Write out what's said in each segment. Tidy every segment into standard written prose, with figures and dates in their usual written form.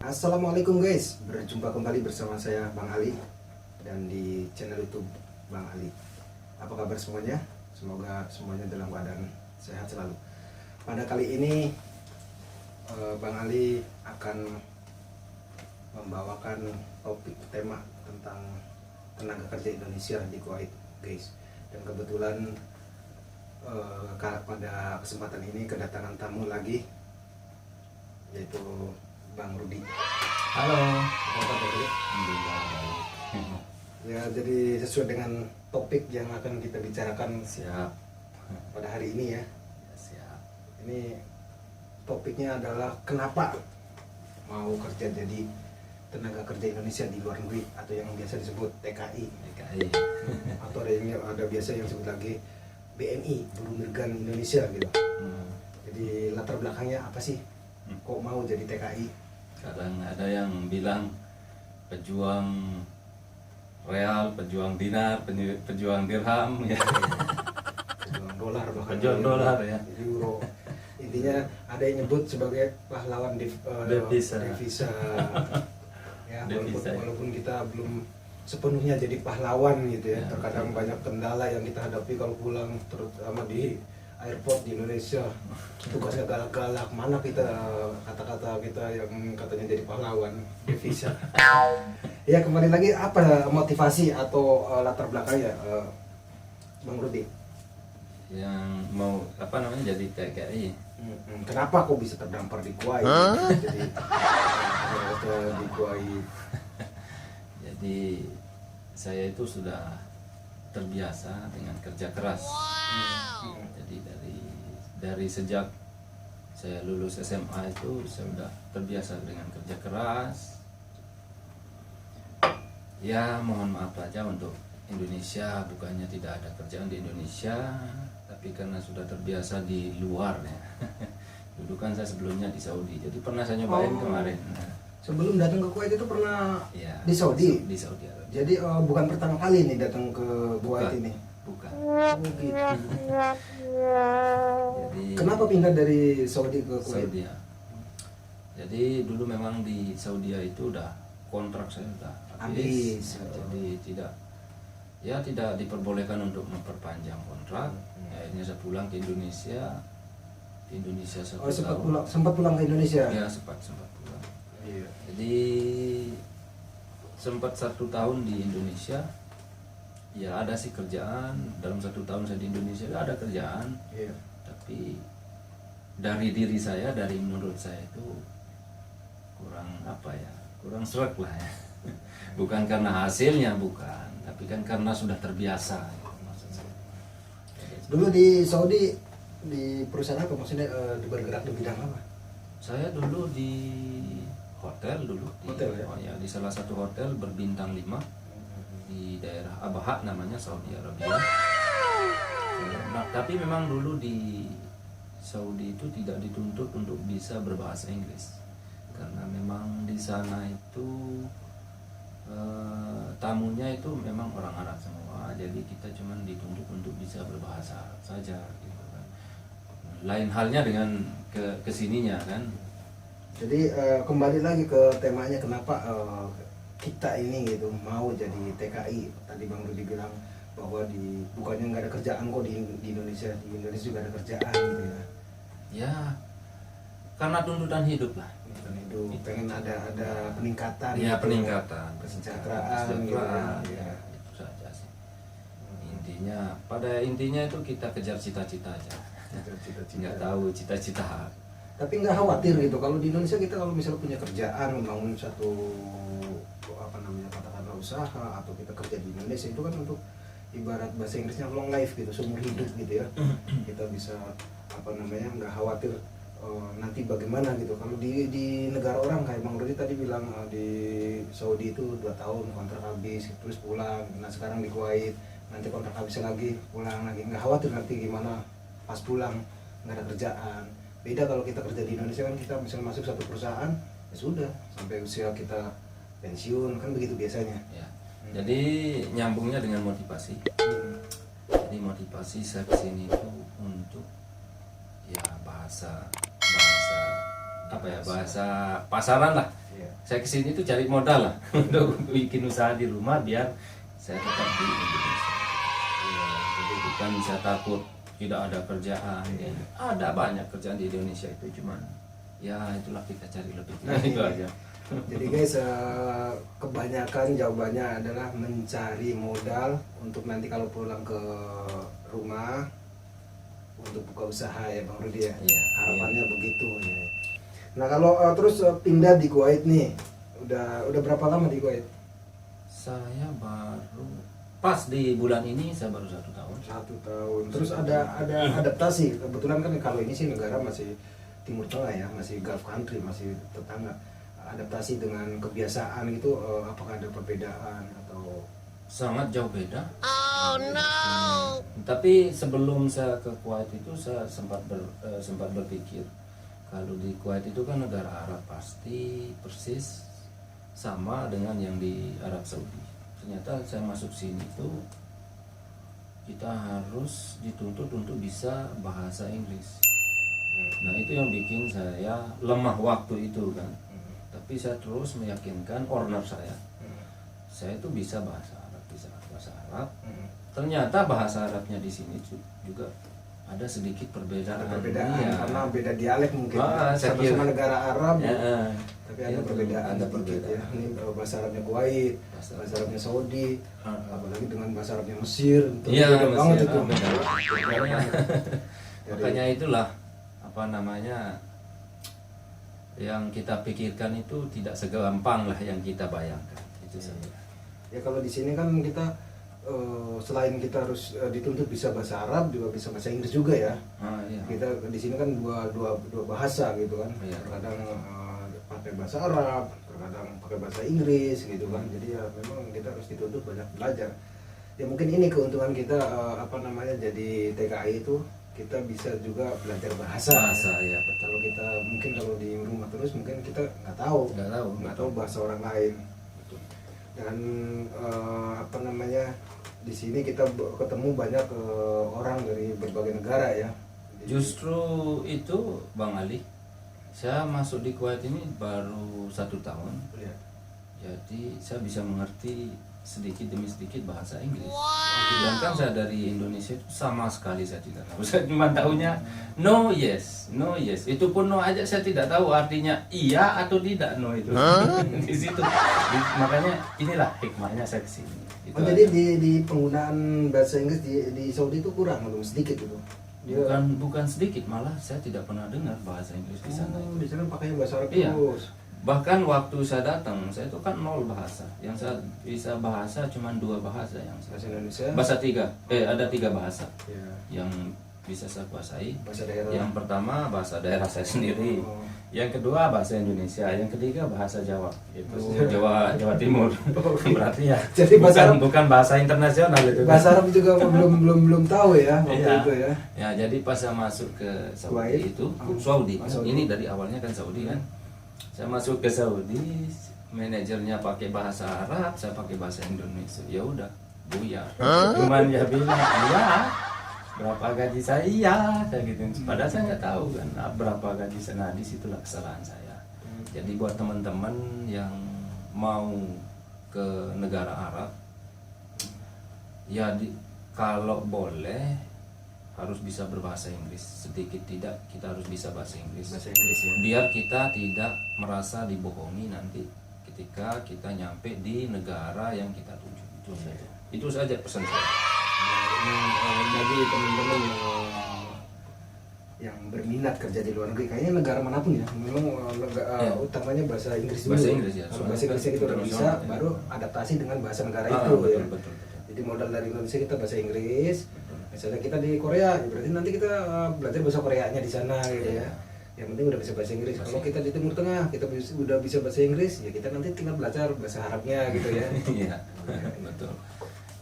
Assalamualaikum guys, berjumpa kembali bersama saya Bang Ali dan di channel YouTube Bang Ali. Apa kabar semuanya? Semoga semuanya dalam keadaan sehat selalu. Pada kali ini Bang Ali akan membawakan topik tema tentang tenaga kerja Indonesia di Kuwait, guys. Dan kebetulan pada kesempatan ini kedatangan tamu lagi, yaitu Bang Rudi. Halo. Alhamdulillah. Ya, jadi sesuai dengan topik yang akan kita bicarakan Siap. pada hari ini ya. Siap. Ini topiknya adalah kenapa mau kerja jadi tenaga kerja Indonesia di luar negeri atau yang biasa disebut TKI. DKI. Atau ada biasa yang disebut lagi BMI, Buruh Migran Indonesia gitu. Jadi latar belakangnya apa sih? Kok mau jadi TKI? Kadang ada yang bilang pejuang real, pejuang dinar, pejuang dirham, ya. Pejuang dolar, bahkan Pejuang dolar, ya. Euro. Intinya ada yang nyebut sebagai pahlawan Devisa. Ya, Devisa, ya. walaupun kita belum sepenuhnya jadi pahlawan gitu ya. Ya, Terkadang betul. banyak kendala yang kita hadapi kalau pulang, terutama di airport di Indonesia. Tugasnya galak-galak, mana kita kata-kata kita yang katanya jadi pahlawan, devisa. Ya, kembali lagi, apa motivasi atau latar belakangnya Bang Rudi? Yang mau jadi TKI. Kenapa kok bisa terdampar di Kuwait? Jadi di Kuwait. Jadi saya itu sudah terbiasa dengan kerja keras. Jadi dari sejak saya lulus SMA itu saya sudah terbiasa dengan kerja keras. Ya, mohon maaf aja untuk Indonesia, bukannya tidak ada kerjaan di Indonesia, tapi karena sudah terbiasa di luar ya. Dulu kan saya sebelumnya di Saudi, jadi pernah saya nyobain kemarin. Sebelum datang ke Kuwait itu pernah Ya, di Saudi? Di Saudi Arabia. Jadi bukan pertama kali nih datang ke Kuwait ini? Bukan. Oh gitu. Jadi Kenapa pindah dari Saudi ke Kuwait? Saudi ya. Jadi dulu memang di Saudi itu udah kontrak saya udah habis. Jadi tidak diperbolehkan untuk memperpanjang kontrak. Akhirnya saya pulang ke Indonesia. Di Indonesia satu tahun. Sempat pulang ke Indonesia? Ya, sempat pulang. Iya. Jadi sempat 1 tahun di Indonesia. Ya, ada sih kerjaan. Dalam 1 tahun saya di Indonesia ada kerjaan. Iya. Tapi dari diri saya, dari menurut saya itu kurang sreg lah ya. Bukan karena hasilnya, bukan, tapi kan karena sudah terbiasa gitu, maksud saya. Dulu di Saudi di perusahaan apa, maksudnya bergerak di bidang apa? Saya dulu di hotel dulu. Hotel, ya? Oh ya, di salah satu hotel berbintang 5 di daerah Abha namanya, Saudi Arabia. Nah, tapi memang dulu di Saudi itu tidak dituntut untuk bisa berbahasa Inggris, karena memang di sana itu tamunya itu memang orang Arab semua, jadi kita cuma dituntut untuk bisa berbahasa Arab saja gitu kan. Lain halnya dengan kesininya kan. Jadi kembali lagi ke temanya, kenapa kita ini gitu mau jadi TKI. Tadi Bang Rudi bilang bahwa bukannya nggak ada kerjaan kok di Indonesia. Di Indonesia juga ada kerjaan gitu ya. Ya, karena tuntutan hidup lah. Hidup, pengen ada peningkatan. Ya, gitu. peningkatan Kesejahteraan gitu ya. Itu saja sih. Pada intinya itu kita kejar cita-cita aja. Cita-cita. Nggak tahu cita-cita. Tapi nggak khawatir gitu kalau di Indonesia kita kalau misalnya punya kerjaan, membangun satu katakanlah usaha, atau kita kerja di Indonesia itu kan untuk ibarat bahasa Inggrisnya long life gitu, seumur hidup gitu ya. Kita bisa nggak khawatir nanti bagaimana gitu. Kalau di negara orang kayak Bang Rudi tadi bilang di Saudi itu 2 tahun kontrak habis terus pulang. Nah sekarang di Kuwait nanti kontrak habis lagi pulang lagi, nggak khawatir nanti gimana pas pulang nggak ada kerjaan. Beda kalau kita kerja di Indonesia kan, kita misalnya masuk satu perusahaan ya sudah sampai usia kita pensiun, kan begitu biasanya. Ya. Jadi nyambungnya dengan motivasi. Jadi motivasi saya kesini itu untuk ya bahasa pasaran lah. Iya. Saya kesini itu cari modal lah untuk bikin usaha di rumah biar saya tetap di Indonesia. Ya, jadi bukan saya takut tidak ada kerjaan. Ya, ada banyak kerjaan di Indonesia itu, cuman ya itulah kita cari lebih. Nah, Itu iya. aja. Jadi guys, kebanyakan jawabannya adalah mencari modal untuk nanti kalau pulang ke rumah untuk buka usaha ya Bang Rudi ya. Iya, Harapannya begitu ya. Nah kalau terus pindah di Kuwait nih, udah berapa lama di Kuwait? Saya baru pas di bulan ini saya baru 1 tahun. 1 tahun. Terus ada adaptasi. Kebetulan kan kalau ini sih negara masih Timur Tengah ya, masih Gulf country, masih tetangga. Adaptasi dengan kebiasaan gitu, apakah ada perbedaan atau Sangat jauh beda. Oh no. Tapi sebelum saya ke Kuwait itu saya sempat berpikir kalau di Kuwait itu kan negara Arab, pasti persis sama dengan yang di Arab Saudi. Ternyata saya masuk sini itu kita harus dituntut untuk bisa bahasa Inggris. Nah itu yang bikin saya lemah waktu itu kan. Tapi saya terus meyakinkan owner saya itu bisa bahasa Arab. Ternyata bahasa Arabnya di sini juga ada sedikit perbedaan. ada perbedaan Iya. karena beda dialek mungkin. Saya Sama-sama kira. negara Arab, Ya, tapi ada itu, perbedaan. ada sedikit perbedaan. ya. Ini bahasa Arabnya Kuwait, Bahasa bahasa Arabnya Saudi, Ah, apalagi dengan bahasa Arabnya Mesir. Itu Iya, beda banget Mesir, itu. beda. Makanya, Jadi- makanya itulah apa namanya yang kita pikirkan itu tidak segampang lah yang kita bayangkan. Itu saja. Ya kalau di sini kan kita selain kita harus dituntut bisa bahasa Arab, juga bisa bahasa Inggris juga ya. Ah, iya. Kita di sini kan dua bahasa gitu kan. Iya. Terkadang pakai bahasa Arab, terkadang pakai bahasa Inggris gitu kan. Jadi ya memang kita harus dituntut banyak belajar. Ya mungkin ini keuntungan kita apa namanya jadi TKI itu, kita bisa juga belajar bahasa. Bahasa ya betul. Kalau kita mungkin kalau di rumah terus mungkin kita nggak tahu Nggak tahu. bahasa orang lain. Dan apa namanya di sini kita ketemu banyak orang dari berbagai negara ya. Justru itu Bang Ali, saya masuk di Kuwait ini baru 1 tahun. Ya. Jadi saya bisa mengerti sedikit demi sedikit bahasa Inggris. Sedangkan saya dari Indonesia itu sama sekali saya tidak tahu. Saya cuma tahunya no yes. Itu pun no aja saya tidak tahu artinya iya atau tidak no itu. Di situ. Makanya inilah hikmahnya saya kesini. Itu Oh, jadi aja. di penggunaan bahasa Inggris di Saudi itu kurang belum sedikit gitu. bukan sedikit, malah saya tidak pernah dengar bahasa Inggris di sana itu. Di sana pakai bahasa Arab Iya. terus. Bahkan waktu saya datang, saya itu kan 0 bahasa. Yang saya bisa bahasa cuma 2 bahasa yang saya. Bahasa Indonesia. Bahasa 3. Ada 3 bahasa Ya. yang bisa saya kuasai. Bahasa daerah. Yang pertama bahasa daerah saya sendiri. Oh. Yang kedua bahasa Indonesia, yang ketiga bahasa Jawa. Itu Bahasa Jawa Timur. Berarti ya. Jadi bahasa Arab- bukan bahasa internasional itu. kan. Bahasa Arab juga belum tahu ya waktu Iya. itu ya. Ya, jadi pas saya masuk ke Saudi Kuwait. itu, Oh. Saudi. Saudi. Ini dari awalnya kan Saudi kan. Saya masuk ke Saudi, manajernya pakai bahasa Arab, saya pakai bahasa Indonesia. Ya udah, buyar. Cuman ya bilang, "Iya, berapa gaji saya?" Saya gitu. Padahal saya nggak tahu kan berapa gaji saya. Nah, disitulah kesalahan saya. Jadi buat teman-teman yang mau ke negara Arab, ya kalau boleh harus bisa berbahasa Inggris. Sedikit tidak, kita harus bisa bahasa Inggris. Bahasa Inggris ya. Biar kita tidak merasa dibohongi nanti ketika kita nyampe di negara yang kita tuju. Itu saja. Itu saja pesan saya. Bagi teman-teman yang berminat kerja di luar negeri, kayaknya negara manapun ya, memang Ya. utamanya bahasa Inggris dulu. Bahasa Inggris ya. Kalau bahasa Inggrisnya kita udah bisa, Internasional, ya. baru adaptasi dengan bahasa negara Ah, itu betul, ya. betul. Jadi modal dari Indonesia kita bahasa Inggris. Betul. Misalnya kita di Korea, ya berarti nanti kita belajar bahasa Koreanya di sana gitu ya. Iya. Yang penting udah bisa bahasa Inggris. Bahasa Kalau kita di Timur Tengah, kita udah bisa bahasa Inggris, ya kita nanti tinggal belajar bahasa Arabnya gitu ya. Iya, betul.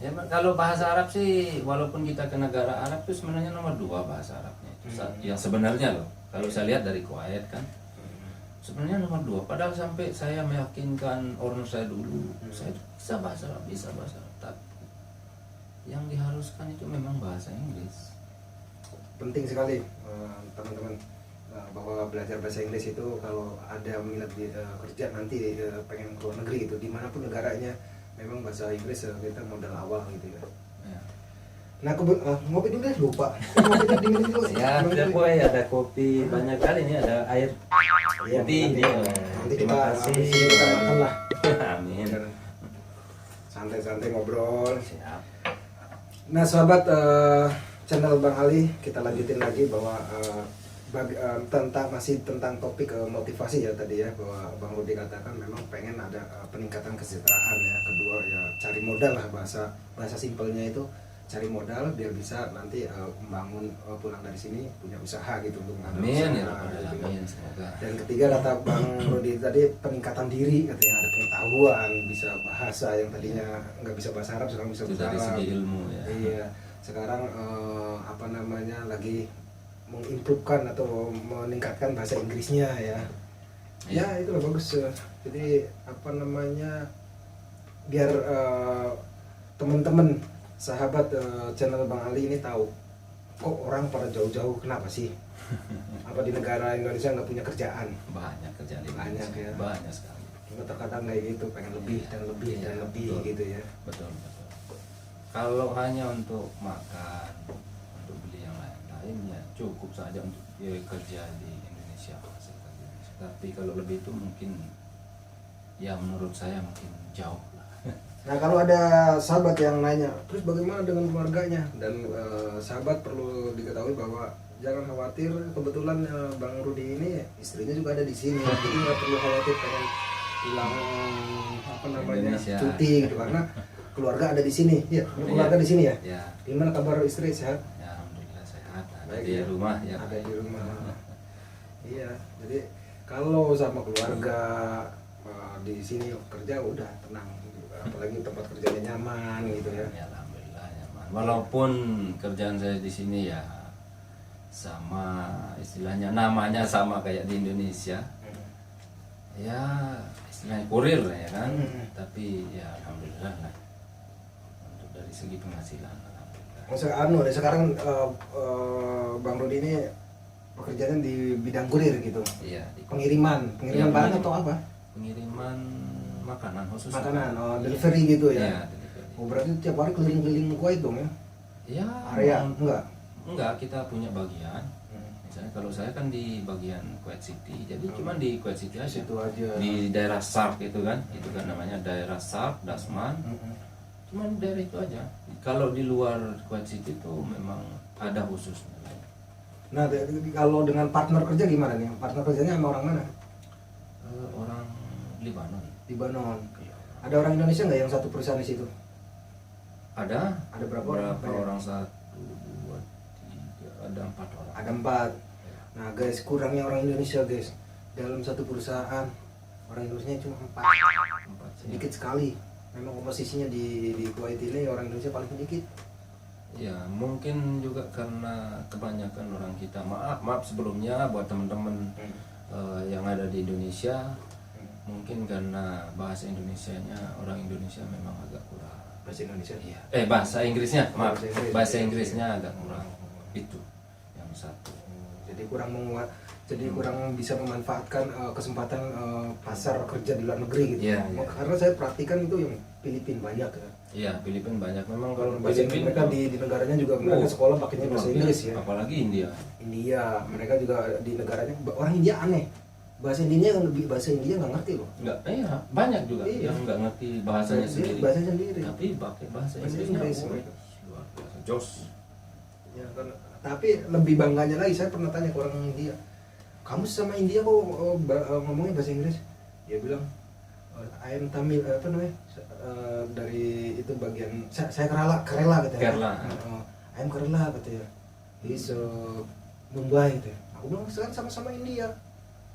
Ya, kalau bahasa Arab sih, walaupun kita ke negara Arab itu sebenarnya nomor 2 bahasa Arabnya itu. Yang sebenarnya loh, kalau saya lihat dari Kuwait kan, sebenarnya nomor 2. Padahal sampai saya meyakinkan orang saya dulu, saya bisa bahasa Arab, bisa bahasa Arab. Tapi yang diharuskan itu memang bahasa Inggris. Penting sekali teman-teman bahwa belajar bahasa Inggris itu kalau ada minat kerja nanti pengen keluar negeri gitu, dimanapun negaranya, memang bahasa Inggris kita modal awal gitu ya. Ya. Nah, ngopi dulu deh, lupa. Ngopi diminum dulu. Ya, ada kopi banyak kali ini, ada air Iya, putih nanti, ini. nanti Terima kita kasih. habis ini kita makan lah. Amin. Santai-santai ngobrol. Siap. Nah, sahabat channel Bang Ali, kita lanjutin lagi bahwa masih tentang topik motivasi ya tadi ya, bahwa Bang Rudi katakan memang pengen ada peningkatan kesejahteraan ya. Kedua ya cari modal lah, bahasa simpelnya itu cari modal biar bisa nanti membangun pulang dari sini punya usaha gitu untuk mengambil Amin ya usaha, Rabbal gitu. Alamin, semoga. Dan ketiga kata Bang Rudi tadi peningkatan diri, katanya ada pengetahuan, bisa bahasa yang tadinya nggak bisa bahasa Arab sekarang bisa Itu bahasa dari Arab. segi ilmu ya. Iya, sekarang apa namanya lagi mengimprove atau meningkatkan bahasa Inggrisnya ya. Ya itu lah bagus. Jadi apa namanya biar teman-teman sahabat channel Bang Ali ini tahu kok orang pada jauh-jauh kenapa sih? Apa di negara Indonesia nggak punya kerjaan? Banyak kerjaan di Banyak Indonesia. ya. Banyak sekali. Cuma terkadang kayak gitu pengen lebih dan lebih Iya, dan lebih betul. gitu ya. Betul, betul. Kalau hanya untuk makan, untuk beli yang lain-lain ya cukup saja untuk kerja di Indonesia, hasil kerja di Indonesia. Tapi kalau lebih itu mungkin ya menurut saya mungkin jauh lah. Nah, kalau ada sahabat yang nanya, terus bagaimana dengan keluarganya? Dan sahabat perlu diketahui bahwa jangan khawatir, kebetulan Bang Rudi ini istrinya juga ada di sini, jadi nggak perlu khawatir pengen pulang apa namanya Indonesia. cuti gitu, karena keluarga ada di sini. Ya, keluarga di sini ya. Ya, Gimana kabar istri, sehat? ya alhamdulillah sehat. Ada Baik, di ya. rumah ya. Ada di rumah. Iya, jadi kalau sama keluarga di sini kerja udah tenang, apalagi tempat kerjanya nyaman gitu ya. Ya, alhamdulillah nyaman. Walaupun kerjaan saya di sini ya sama istilahnya namanya sama kayak di Indonesia. Ya istilahnya kurir lah ya kan. Tapi ya alhamdulillah lah. Untuk dari segi penghasilan alhamdulillah. Maksudnya sekarang Bang Rudi ini pekerjaannya di bidang kurir gitu. Iya, Pengiriman Iya, barang pengiriman. atau apa? Pengiriman makanan khusus. Makanan, delivery gitu ya. Iya, delivery. Oh, berarti tiap hari keliling-keliling Kuwait dong ya? Ya, Area enggak? kita punya bagian. Misalnya kalau saya kan di bagian Kuwait City, jadi cuma di Kuwait City aja. Situ aja. Di daerah Sark itu kan namanya daerah Sark, Dasman. Cuma di daerah itu aja. Kalau di luar Kuwait City itu memang ada khusus. Nah, kalau dengan partner kerja gimana nih? Partner kerjanya sama orang mana? Orang Libanon. Libanon. Ada orang Indonesia nggak yang satu perusahaan di situ? Ada. Ada berapa orang? Berapa orang? 1, 2, 3, ada 4 orang. Ada 4. Nah guys, kurangnya orang Indonesia guys. Dalam satu perusahaan orang Indonesia cuma 4. 4 Sedikit sekali. Memang komposisinya di Kuwait ini orang Indonesia paling sedikit. Ya mungkin juga karena kebanyakan orang kita, maaf sebelumnya buat teman-teman yang ada di Indonesia, mungkin karena bahasa Indonesianya orang Indonesia memang agak kurang. Bahasa Indonesia. Iya. Bahasa Inggrisnya, maaf, Bahasa Inggris. bahasa Inggrisnya agak kurang. Itu yang satu. Jadi kurang menguat, jadi kurang bisa memanfaatkan kesempatan pasar kerja di luar negeri gitu. Iya, iya. Karena saya perhatikan itu yang Filipina banyak ya. Iya, Filipina banyak memang. Kalau Bahasa Inggris Filipina mereka di negaranya juga mereka sekolah pakainya bahasa Inggris ya. Apalagi India. India, mereka juga di negaranya orang India aneh. Bahasa India nggak ngerti loh. Enggak, banyak juga Iya. yang nggak ngerti bahasanya sendiri. Bahasanya sendiri. Tapi pakai bahasa Bahasa Inggrisnya Inggris, oh, mereka. luar biasa. Jos. Ya, kan. Tapi lebih bangganya lagi, saya pernah tanya ke orang India, kamu sama India kok ngomongnya bahasa Inggris? Dia bilang, I am Tamil, apa namanya? Dari itu bagian, saya Kerala katanya. Kerala. I am Kerala katanya. He's Mumbai katanya. Aku bilang sekarang sama-sama India.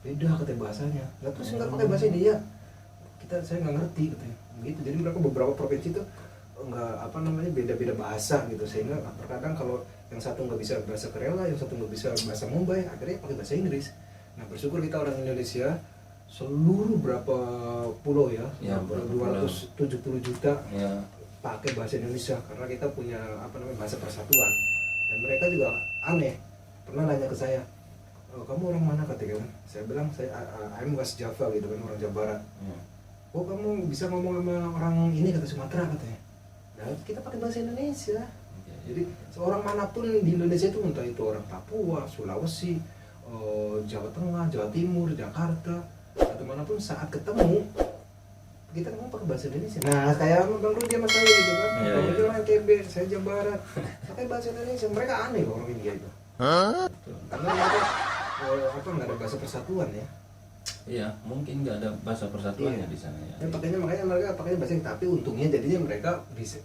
Beda katanya bahasanya. Lah terus nggak pakai bahasa India. Saya nggak ngerti katanya. Begitu. Jadi mereka beberapa provinsi itu nggak apa namanya beda-beda bahasa gitu, sehingga terkadang kalau yang satu nggak bisa bahasa Kerala, yang satu nggak bisa bahasa Mumbai, akhirnya pakai bahasa Inggris. Nah bersyukur kita orang Indonesia seluruh berapa pulau ya, Ya, berapa 270 juta Ya, pakai bahasa Indonesia karena kita punya apa namanya bahasa persatuan. Dan mereka juga aneh, pernah nanya ke saya, "Oh, kamu orang mana?" katanya. Saya bilang I'm West Java gitu kan, orang Jawa Barat. ya. "Oh, kamu bisa ngomong sama orang ini," kata, "Sumatera," katanya. Nah kita pakai bahasa Indonesia. Jadi seorang manapun di Indonesia itu, entah itu orang Papua, Sulawesi, Jawa Tengah, Jawa Timur, Jakarta, atau manapun, saat ketemu kita ngomong pakai bahasa Indonesia. Nah kayak Bang Rudi sama saya gitu kan, Iya, Bang iya. Rudi orang KB, saya Jawa Barat, pakai bahasa Indonesia. Mereka aneh loh orang India itu, Betul. karena mereka apa nggak ada bahasa persatuan ya. Iya, mungkin nggak ada bahasa persatuannya Iya. di sana ya. Ya pakainya, makanya mereka pakainya bahasa Inggris, tapi untungnya jadinya mereka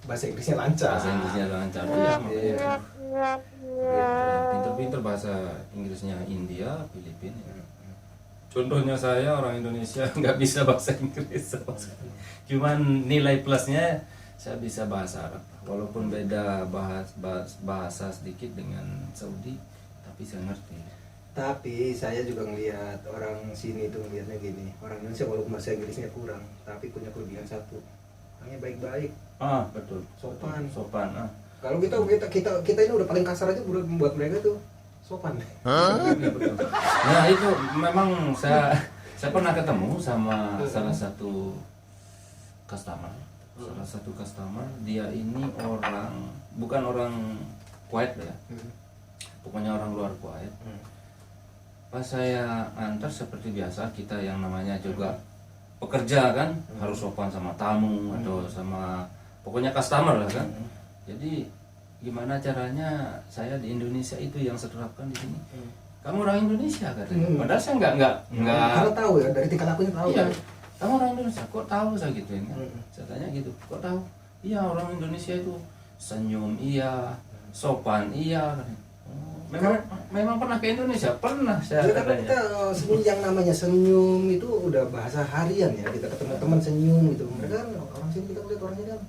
bahasa Inggrisnya lancar. Bahasa Inggrisnya lancar ya, makanya. Iya. Pinter-pinter bahasa Inggrisnya India, Filipina. Ya. Contohnya saya orang Indonesia nggak bisa bahasa Inggris sama sekali. Cuman nilai plusnya saya bisa bahasa Arab. Walaupun beda bahasa sedikit dengan Saudi, tapi saya ngerti. Tapi saya juga ngelihat orang sini tuh ngelihatnya gini, orang Indonesia walaupun bahasa Inggrisnya kurang, tapi punya kelebihan satu, orangnya baik-baik, Ah, betul. sopan. Sopan. Ah. Kalau kita ini udah paling kasar aja buat mereka tuh sopan. Iya, betul. Nah itu memang saya pernah ketemu sama salah satu customer. Salah satu customer, dia ini bukan orang Kuwait ya, pokoknya orang luar Kuwait. Pas saya antar seperti biasa, kita yang namanya juga pekerja kan harus sopan sama tamu atau sama pokoknya customer lah kan. Jadi gimana caranya saya di Indonesia itu yang saya terapkan di sini. Kamu orang Indonesia katanya. Padahal saya nggak. Karena tahu ya, dari tingkah lakunya tahu. Iya. Kan? Kamu orang Indonesia, kok tahu saya gituin kan? Saya tanya gitu, kok tahu? Iya, orang Indonesia itu senyum iya, sopan iya. Oh, memang pernah ke Indonesia? Pernah saya Ya, karena katanya. kita senyum, yang namanya senyum itu udah bahasa harian ya, kita ketemu teman senyum gitu. Mereka kan orang sini, kita lihat orangnya kan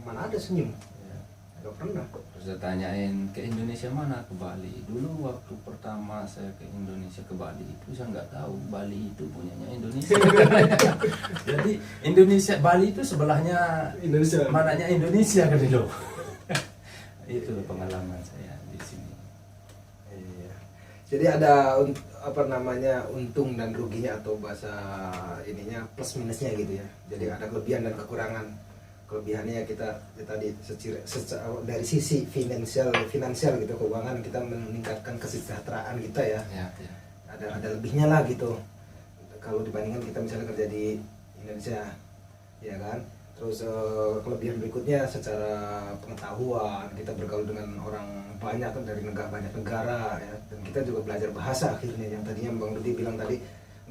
mana ada senyum, Ya. nggak pernah. Terus saya tanyain, ke Indonesia mana? Ke Bali. Dulu waktu pertama saya ke Indonesia, ke Bali itu saya nggak tahu Bali itu punyanya Indonesia. Jadi Indonesia, Bali itu sebelahnya Indonesia. mananya Indonesia kan itu. Itu pengalaman saya di sini. Iya. Jadi ada apa namanya untung dan ruginya, atau bahasa ininya plus minusnya gitu ya. Jadi ada kelebihan dan kekurangan. Kelebihannya kita tadi dari sisi finansial gitu, keuangan, kita meningkatkan kesejahteraan kita ya. Ya, ya. Ada lebihnya lah gitu. Kalau dibandingkan kita misalnya kerja di Indonesia, ya kan. Terus kelebihan berikutnya secara pengetahuan, kita bergaul dengan orang banyak kan, dari banyak negara ya, dan kita juga belajar bahasa akhirnya, yang tadinya Bang Rudi bilang tadi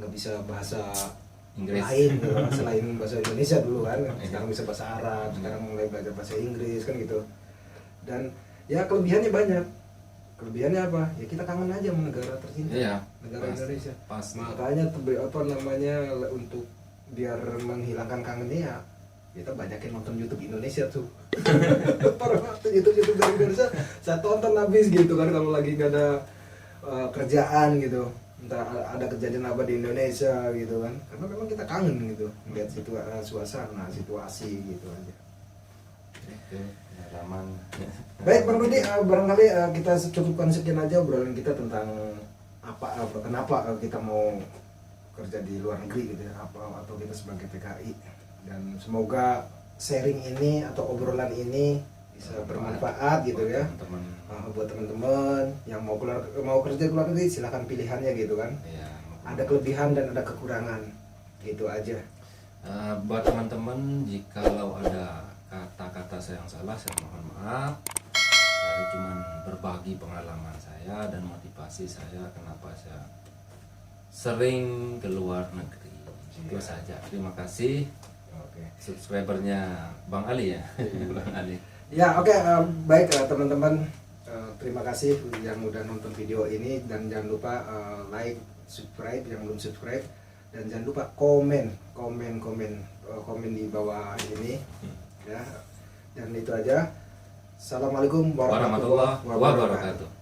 nggak bisa bahasa Inggris. lain gitu, selain bahasa Indonesia dulu kan, sekarang bisa bahasa Arab, sekarang mulai belajar bahasa Inggris kan gitu. Dan ya kelebihannya banyak. Kelebihannya apa? Ya kita kangen aja sama negara tercinta, Iya, negara pasti, Indonesia. pasti. Makanya apa namanya, untuk biar menghilangkan kangennya ya, kita banyakin nonton YouTube Indonesia tuh. Parah banget YouTube dari Indonesia, saya tonton habis gitu kan kalau lagi nggak ada kerjaan gitu, entah ada kejadian apa di Indonesia gitu kan, karena memang kita kangen gitu lihat suasana situasi gitu aja. Itu pengalaman. Baik Bang Rudi, barangkali kita cukupkan sekian aja obrolan kita tentang kenapa kita mau kerja di luar negeri gitu ya, atau kita sebagai PKI. Dan semoga sharing ini atau obrolan ini bisa bermanfaat gitu ya, Teman-teman. buat teman-teman yang mau kerja di luar negeri, silahkan pilihannya gitu kan. Ya, Ada kelebihan dan ada kekurangan, gitu aja. buat teman-teman, jikalau ada kata-kata saya yang salah, saya mohon maaf. Saya cuma berbagi pengalaman saya dan motivasi saya kenapa saya sering ke luar negeri. Itu saja. Terima kasih. Oke. Subscribernya Bang Ali ya. Bang Ali. Ya oke, baik teman-teman, terima kasih yang udah nonton video ini, dan jangan lupa like, subscribe yang belum subscribe, dan jangan lupa komen di bawah ini ya. Dan itu aja. Assalamualaikum warahmatullahi wabarakatuh.